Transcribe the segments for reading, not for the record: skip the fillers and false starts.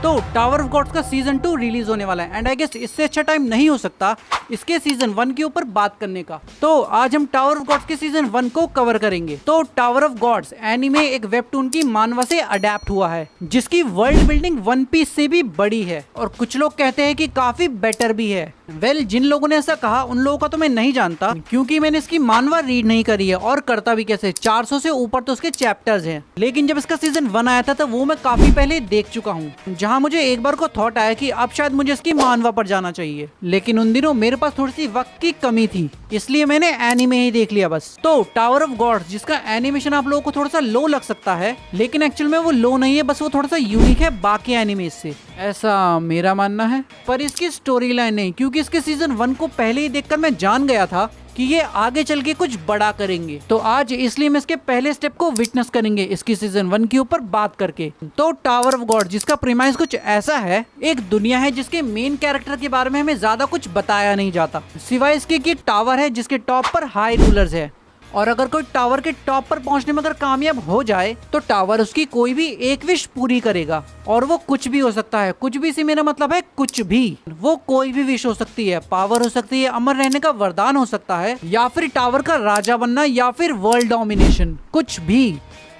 तो tower of God's का season 2 release होने वाला है एंड आई गेस इससे अच्छा टाइम नहीं हो सकता इसके सीजन 1 के ऊपर बात करने का। तो आज हम टावर ऑफ गॉड्स के सीजन 1 को कवर करेंगे। तो टावर ऑफ गॉड्स एनीमे एक वेबटून की मानवा से अडेप्ट हुआ है जिसकी वर्ल्ड बिल्डिंग वन पीस से भी बड़ी है और कुछ लोग कहते हैं कि काफी बेटर भी है। वेल, जिन लोगों ने ऐसा कहा उन लोगों का तो मैं नहीं जानता क्योंकि मैंने इसकी मानवा रीड नहीं करी है और करता भी कैसे, 400 से ऊपर तो उसके चैप्टर्स हैं। लेकिन जब इसका सीजन 1 आया था तो वो मैं काफी पहले देख चुका हूँ, जहाँ मुझे एक बार को थॉट आया कि अब शायद मुझे इसकी मानवा पर जाना चाहिए। लेकिन उन दिनों मेरे पास थोड़ी सी वक्त की कमी थी इसलिए मैंने एनीमे ही देख लिया बस। तो टावर ऑफ गॉड्स जिसका एनिमेशन आप लोगों को थोड़ा सा लो लग सकता है लेकिन एक्चुअल में वो लो नहीं है, बस वो थोड़ा सा यूनिक है बाकी एनीमे से, ऐसा मेरा मानना है। पर इसकी स्टोरी लाइन नहीं, क्योंकि इसके सीजन 1 को पहले ही देखकर मैं जान गया था कि ये आगे चल के कुछ बड़ा करेंगे। तो आज इसलिए हम इसके पहले स्टेप को विटनेस करेंगे इसकी सीजन 1 के ऊपर बात करके। तो टावर ऑफ गॉड जिसका प्रीमाइस कुछ ऐसा है, एक दुनिया है जिसके मेन कैरेक्टर के बारे में हमें ज्यादा कुछ बताया नहीं जाता सिवाय इसके कि टावर है जिसके टॉप पर हाई रूलर्स है और अगर कोई टावर के टॉप पर पहुंचने में अगर कामयाब हो जाए तो टावर उसकी कोई भी एक विश पूरी करेगा और वो कुछ भी हो सकता है। कुछ भी से मेरा मतलब है कुछ भी, वो कोई भी विश हो सकती है, पावर हो सकती है, अमर रहने का वरदान हो सकता है या फिर टावर का राजा बनना या फिर वर्ल्ड डोमिनेशन, कुछ भी।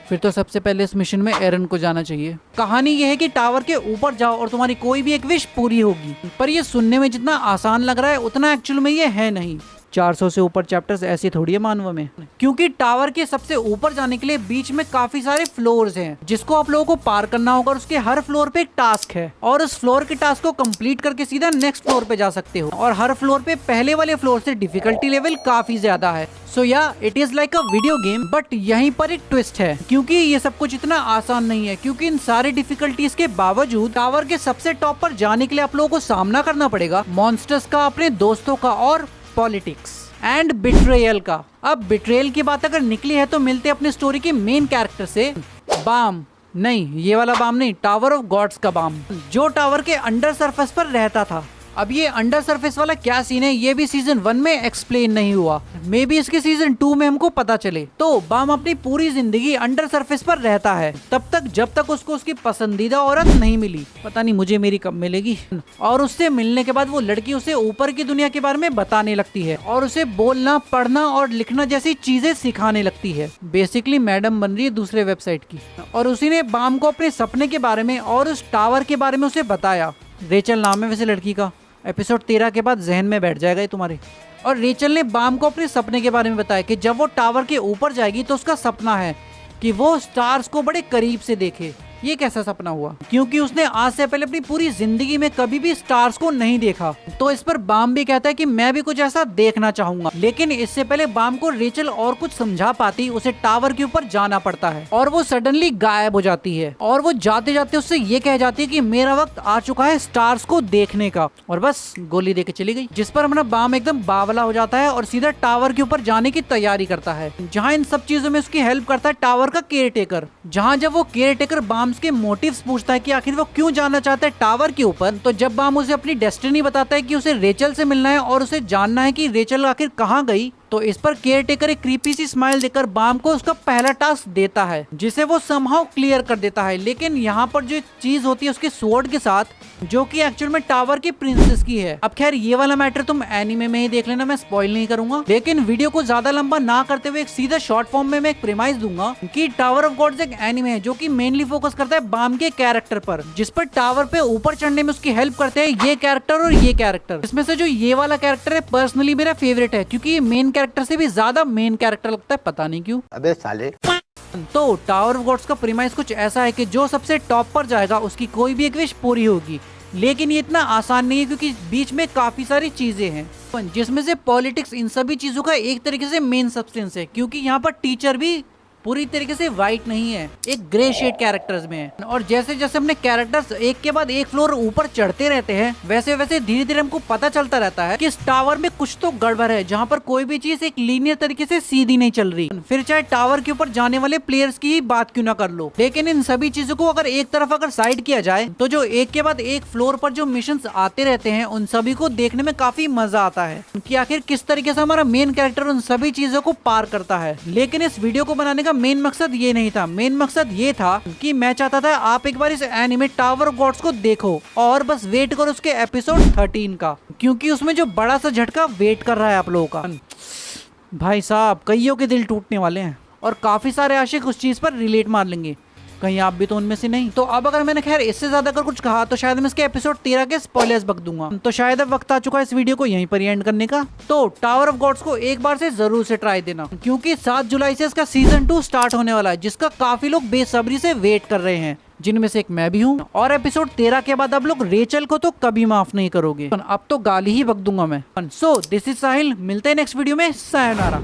फिर तो सबसे पहले इस मिशन में एरन को जाना चाहिए। कहानी ये है कि टावर के ऊपर जाओ और तुम्हारी कोई भी एक विश पूरी होगी, पर ये सुनने में जितना आसान लग रहा है उतना एक्चुअल में ये है नहीं। 400 से ऊपर चैप्टर्स ऐसे थोड़ी है मानवा में, क्योंकि टावर के सबसे ऊपर जाने के लिए बीच में काफी सारे फ्लोर्स हैं जिसको आप लोगों को पार करना होगा और उसके हर फ्लोर पे एक टास्क है और उस फ्लोर के टास्क को कंप्लीट करके सीधा नेक्स्ट फ्लोर पे जा सकते हो और हर फ्लोर पे पहले वाले फ्लोर से डिफिकल्टी लेवल काफी ज्यादा है। सो या it is like a video game, but यहीं पर एक ट्विस्ट है क्योंकि ये सब कुछ इतना आसान नहीं है, क्योंकि इन सारी डिफिकल्टीज के बावजूद टावर के सबसे टॉप पर जाने के लिए आप लोगों को सामना करना पड़ेगा मॉन्स्टर्स का, अपने दोस्तों का और पॉलिटिक्स एंड बिट्रेयल का। अब बिट्रेयल की बात अगर निकली है तो मिलते अपने स्टोरी के मेन कैरेक्टर से, बाम नहीं, ये वाला बाम नहीं, टावर ऑफ गॉड्स का बाम, जो टावर के अंडर सरफेस पर रहता था। अब ये अंडर सरफेस वाला क्या सीन है ये भी सीजन 1 में एक्सप्लेन नहीं हुआ, मे बी इसके सीजन 2 में हमको पता चले। तो बाम अपनी पूरी जिंदगी अंडर सरफेस पर रहता है तब तक जब तक उसको उसकी पसंदीदा औरत नहीं मिली, पता नहीं मुझे मेरी कब मिलेगी। और उससे मिलने के बाद वो लड़की उसे ऊपर की दुनिया के बारे में बताने लगती है और उसे बोलना, पढ़ना और लिखना जैसी चीजें सिखाने लगती है। बेसिकली मैडम बन रही है दूसरे वेबसाइट की। और उसी ने बाम को अपने सपने के बारे में और उस टावर के बारे में उसे बताया। रेचल नाम है वैसे लड़की का, एपिसोड 13 के बाद जहन में बैठ जाएगा ये तुम्हारे। और रेचल ने बाम को अपने सपने के बारे में बताया कि जब वो टावर के ऊपर जाएगी तो उसका सपना है कि वो स्टार्स को बड़े करीब से देखे। ये कैसा सपना हुआ, क्योंकि उसने आज से पहले अपनी पूरी जिंदगी में कभी भी स्टार्स को नहीं देखा। तो इस पर बाम भी कहता है कि मैं भी कुछ ऐसा देखना चाहूंगा, लेकिन इससे पहले बाम को रेचल और कुछ समझा पाती उसे टावर के ऊपर जाना पड़ता है और वो सडनली गायब हो जाती है और वो जाते जाते उससे ये कह जाती है कि मेरा वक्त आ चुका है स्टार्स को देखने का, और बस गोली देके चली गई। जिस पर हमारा बाम एकदम बावला हो जाता है और सीधा टावर के ऊपर जाने की तैयारी करता है, जहाँ इन सब चीजों में उसकी हेल्प करता है टावर का केयर टेकर। जहाँ जब वो केयर टेकर बाम के मोटिव्स पूछता है कि आखिर वो क्यों जाना चाहता है टावर के ऊपर, तो जब बाम उसे अपनी डेस्टिनी बताता है कि उसे रेचल से मिलना है और उसे जानना है कि रेचल आखिर कहाँ गई, तो इस पर केयर टेकर एक क्रीपी सी स्माइल देकर बाम को उसका पहला टास्क देता है जिसे वो समहाउ क्लियर कर देता है। लेकिन यहाँ पर जो चीज होती है उसके स्वॉर्ड के साथ, जो कि एक्चुअल में टावर की प्रिंसेस की है। अब खैर ये वाला मैटर तुम एनीमे में ही देख लेना, मैं स्पॉइल नहीं करूंगा। लेकिन वीडियो को ज्यादा लंबा ना करते हुए एक सीधा शॉर्ट फॉर्म में मैं एक प्रीमाइस दूंगा कि टावर ऑफ गॉड्स एक एनीमे है जो कि मेनली फोकस करता है बाम के कैरेक्टर पर, जिस पर टावर पे ऊपर चढ़ने में उसकी हेल्प करते हैं ये कैरेक्टर और ये कैरेक्टर। इसमें से जो ये वाला कैरेक्टर है पर्सनली मेरा फेवरेट है, क्योंकि ये मेन कैरेक्टर से भी ज्यादा मेन कैरेक्टर लगता है, पता नहीं क्यों। अबे साले। तो टावर ऑफ गॉड्स का प्रीमाइस कुछ ऐसा है कि जो सबसे टॉप पर जाएगा उसकी कोई भी एक विश पूरी होगी। लेकिन ये इतना आसान नहीं है क्योंकि बीच में काफी सारी चीजें हैं, जिसमें से पॉलिटिक्स इन सभी चीजों का एक तरीके से मेन सब्सटेंस है, क्योंकि यहाँ पर टीचर भी पूरी तरीके से वाइट नहीं है, एक ग्रे शेड कैरेक्टर्स में है। और जैसे जैसे अपने कैरेक्टर्स एक के बाद एक फ्लोर ऊपर चढ़ते रहते हैं वैसे वैसे धीरे धीरे हमको पता चलता रहता है कि इस टावर में कुछ तो गड़बड़ है, जहाँ पर कोई भी चीज एक लीनियर तरीके से सीधी नहीं चल रही। फिर चाहे टावर के ऊपर जाने वाले प्लेयर्स की ही बात क्यों ना कर लो, लेकिन इन सभी चीजों को अगर एक तरफ अगर साइड किया जाए तो जो एक के बाद एक फ्लोर पर जो मिशन आते रहते हैं उन सभी को देखने में काफी मजा आता है कि आखिर किस तरीके से हमारा मेन कैरेक्टर उन सभी चीजों को पार करता है। लेकिन इस वीडियो को बनाने का का मेन मकसद ये नहीं था। मेन मकसद ये था कि मैं चाहता था आप एक बार इस एनिमे टावर ऑफ गॉड्स को देखो और बस वेट करो उसके एपिसोड 13 का, क्योंकि उसमें जो बड़ा सा झटका वेट कर रहा है आप लोगों का। भाई साहब कईयों के दिल टूटने वाले हैं और काफी सारे आशिक उस चीज पर रिलेट मार लेंगे, कहीं आप भी तो उनमें से नहीं। तो अब अगर मैंने खैर इससे ज्यादा अगर कुछ कहा तो शायद मैं इसके एपिसोड 13 के स्पॉयलर्स बक दूंगा। तो शायद अब वक्त आ चुका है इस वीडियो को यहीं पर एंड करने का। तो टावर ऑफ गॉड्स को एक बार से जरूर से ट्राई देना, क्योंकि 7 जुलाई से इसका सीजन 2 स्टार्ट होने वाला है, जिसका काफी लोग बेसब्री से वेट कर रहे हैं, जिनमें से एक मैं भी हूँ। और एपिसोड 13 के बाद अब लोग रेचल को तो कभी माफ नहीं करोगे, अब तो गाली ही बक दूंगा मैं। सो दिस इज साहिल, मिलते हैं नेक्स्ट वीडियो में। सायोनारा।